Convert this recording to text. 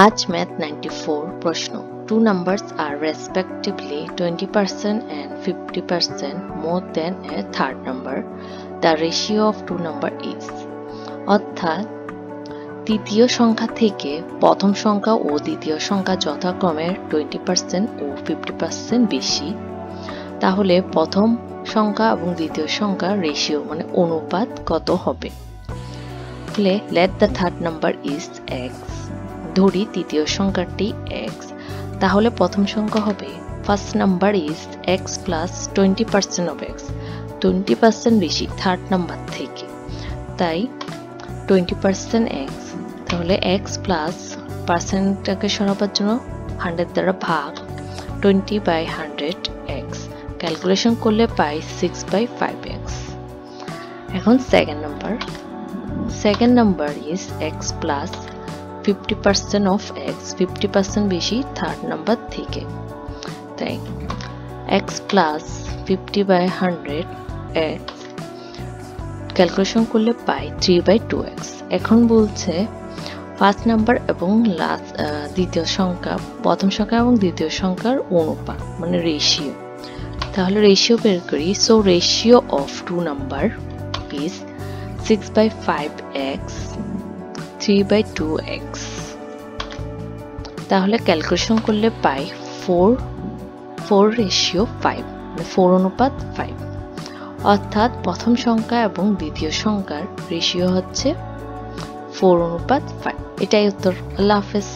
আজ ম্যাথ 94 প্রশ্ন। Two numbers are respectively 20% and 50% more than a third number. The ratio of two number is. অর্থাৎ তৃতীয় সংখ্যা থেকে প্রথম সংখ্যা ও দ্বিতীয় সংখ্যা যথাক্রমে 20% ও 50% বেশি, তাহলে প্রথম সংখ্যা এবং দ্বিতীয় সংখ্যা রেশিও মানে অনুপাত কত হবে? তাহলে let the third number is x, ধরি তৃতীয় সংখ্যাটি x, তাহলে প্রথম সংখ্যা হবে first number is x plus 20% of x, 20% বেশি থার্ড নাম্বার থেকে, তাই 20% x, তাহলে x প্লাস পার্সেন্টটাকে সরাবার জন্য 100 দ্বারা ভাগ 20/100 x, ক্যালকুলেশন করলে পাই 6/5x। এখন second number is x plus 50% of x, 50% বেশি থার্ড নাম্বার থেকে, তাই x প্লাস 50/100 x, ক্যালকুলেশন করলে পাই 3/2x। এখন বলছে ফার্স্ট নাম্বার এবং দ্বিতীয় সংখ্যা, প্রথম সংখ্যা এবং দ্বিতীয় সংখ্যার অনুপাত মানে রেশিও, তাহলে রেশিও বের করি। So ratio of two number is 6/5x, 3/2x, তাহলে ক্যালকুলেশন করলে পাই 4:5, মানে 4:5, অর্থাৎ প্রথম সংখ্যা এবং দ্বিতীয় সংখ্যার রেশিও হচ্ছে 4:5। এটাই উত্তর। আল্লাহ হাফেজ।